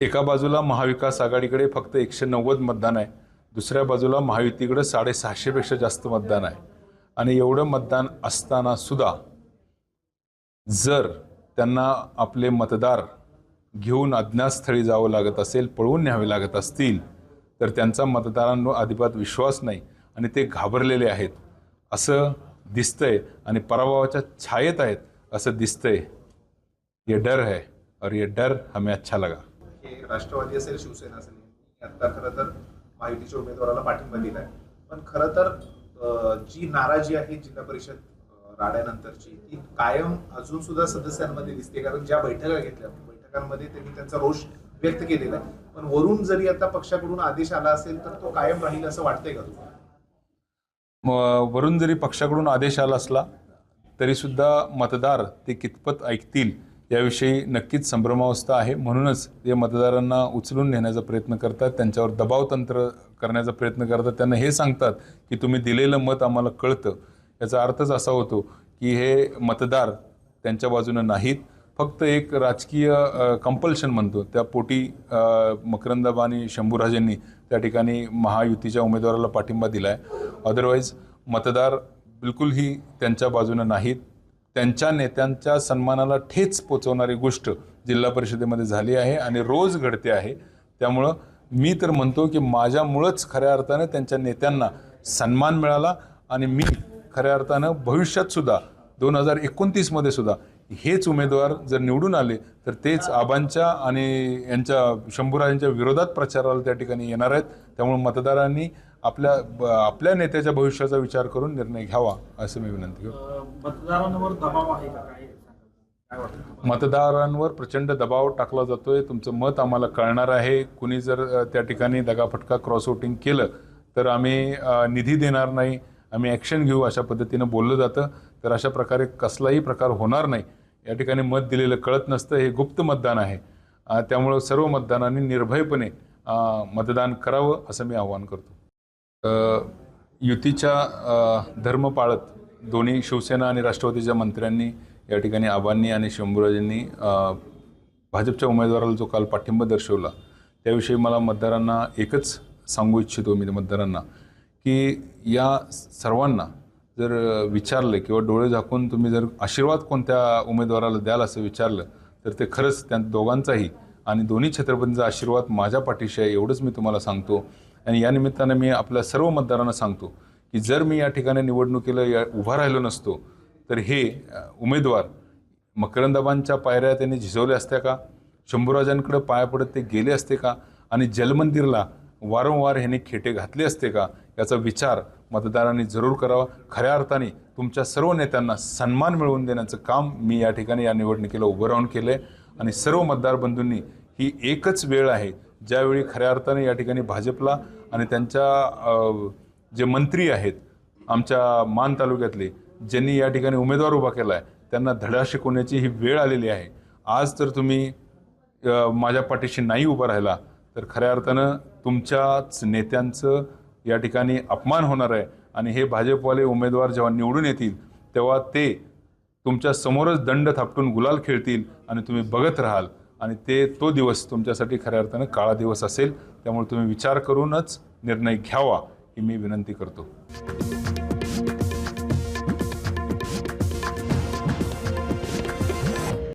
एका बाजूला महाविकास आघाडीकडे फक्त 190 मतदान आहे, दुसऱ्या बाजूला महायुतीकडे 650 पेक्षा जास्त मतदान आहे. आणि एवढं मतदान असताना सुद्धा जर त्यांना आपले मतदार घेऊन अज्ञातस्थळी जावं लागत असेल, पळवून न्यावे लागत असतील, तर त्यांचा मतदारांवर अजिबात विश्वास नाही आणि ते घाबरलेले आहेत असं दिसतंय आणि पराभवाच्या छायेत आहेत असं दिसतंय. ये डर है और ये डर हमें अच्छा लगा. राष्ट्रवादी असेल, शिवसेना असेल, आता खरं तर महायुतीच्या उमेदवाराला पाठिंबा दिलाय. पण खरं तर जी नाराजी आहे जिल्हा परिषद राड्यानंतरची ती कायम अजून सुद्धा सदस्यांमध्ये दिसते. कारण ज्या बैठका घेतल्या बैठकांमध्ये त्यांनी त्यांचा रोष व्यक्त केलेला आहे. पण वरून जरी आता पक्षाकडून आदेश आला असेल तर तो कायम राहील असं वाटतंय का तुम्हाला? वरून जरी पक्षाकडून आदेश आला असला तरी सुद्धा मतदार ते कितपत ऐकतील याविषयी नक्कीच संभ्रमावस्था आहे. म्हणूनच ते मतदारांना उचलून नेण्याचा प्रयत्न करतात, त्यांच्यावर दबाव तंत्र करण्याचा प्रयत्न करतात. त्यांना हे सांगतात की तुम्ही दिलेलं मत आम्हाला कळतं. याचा अर्थच असा होतो की हे मतदार त्यांच्या बाजूनं नाहीत, फक्त एक राजकीय कंपल्शन म्हणतो त्या पोटी मकरंदाबा आणि शंभूराजेंनी त्या ठिकाणी महायुतीच्या उमेदवाराला पाठिंबा दिला आहे. अदरवाईज मतदार बिलकुलही त्यांच्या बाजूनं नाहीत. त्यांच्या नेत्यांच्या सन्मानाला ठेच पोचवणारी गोष्ट जिल्हा परिषदेमध्ये झाली आहे आणि रोज घडते आहे. त्यामुळं मी तर म्हणतो की माझ्यामुळंच खऱ्या अर्थानं त्यांच्या नेत्यांना सन्मान मिळाला आणि मी खऱ्या अर्थानं भविष्यातसुद्धा 2029मध्ये सुद्धा हेच उमेदवार जर निवडून आले तर तेच आबांच्या आणि यांच्या शंभूराजांच्या विरोधात प्रचाराला त्या ठिकाणी येणार आहेत. त्यामुळे मतदारांनी आपल्या नेत्याच्या भविष्याचा विचार करून निर्णय घ्यावा असं मी विनंती करतो. मतदारांवर दबाव आहे का काय वाटतं? मतदारांवर प्रचंड दबाव टाकला जातोय. तुमचं मत आम्हाला कळणार आहे. कुणी जर त्या ठिकाणी दगाफटका क्रॉस वोटिंग केलं तर आम्ही निधी देणार नाही, आम्ही ॲक्शन घेऊ अशा पद्धतीनं बोललं जातं. तर अशा प्रकारे कसलाही प्रकार होणार नाही. या ठिकाणी मत दिलेलं कळत नसतं, हे गुप्त मतदान आहे. त्यामुळं सर्व मतदारांनी निर्भयपणे मतदान करावं असं मी आवाहन करतो. युतीच्या धर्म पाळत दोन्ही शिवसेना आणि राष्ट्रवादीच्या मंत्र्यांनी या ठिकाणी आबांनी आणि शंभूराजांनी भाजपच्या उमेदवाराला जो काल पाठिंबा दर्शवला त्याविषयी मला मतदारांना एकच सांगू इच्छितो मी मतदारांना की या सर्वांना जर विचारलं किंवा डोळे झाकून तुम्ही जर आशीर्वाद कोणत्या उमेदवाराला द्याल असं विचारलं तर ते खरंच त्या दोघांचाही आणि दोन्ही छत्रपतींचा आशीर्वाद माझ्या पाठीशी आहे एवढंच मी तुम्हाला सांगतो. आणि या निमित्तानं मी आपल्या सर्व मतदारांना सांगतो की जर मी या ठिकाणी निवडणुकीला उभा राहिलो नसतो तर हे उमेदवार मकरंदाबांच्या पायऱ्या त्यांनी झिजवल्या असत्या का, शंभूराजांकडे पाया पडत ते गेले असते का आणि जलमंदिरला वारंवार ह्यांनी खेटे घातले असते का याचा विचार मतदारांनी जरूर करावा. खऱ्या अर्थाने तुमच्या सर्व नेत्यांना सन्मान मिळवून देण्याचं काम मी या ठिकाणी या निवडणुकीला उभं राहून केलं आहे. आणि सर्व मतदार बंधूंनी ही एकच वेळ आहे ज्यावेळी खऱ्या अर्थाने या ठिकाणी भाजपला आणि त्यांच्या जे मंत्री आहेत आमच्या मान तालुक्यातले ज्यांनी या ठिकाणी उमेदवार उभा केला आहे त्यांना धडा शिकवण्याची ही वेळ आलेली आहे. आज तर तुम्ही माझ्या पाठीशी नाही उभा राहिला तर खऱ्या अर्थानं तुमच्याच नेत्यांचं या ठिकाणी अपमान होणार आहे. आणि हे भाजपवाले उमेदवार जेव्हा निवडून येतील तेव्हा ते तुमच्या समोरच दंड थापटून गुलाल खेळतील आणि तुम्ही बघत राहाल आणि तो दिवस तुमच्यासाठी खऱ्या अर्थानं काळा दिवस असेल. त्यामुळे तुम्ही विचार करूनच निर्णय घ्यावा ही मी विनंती करतो.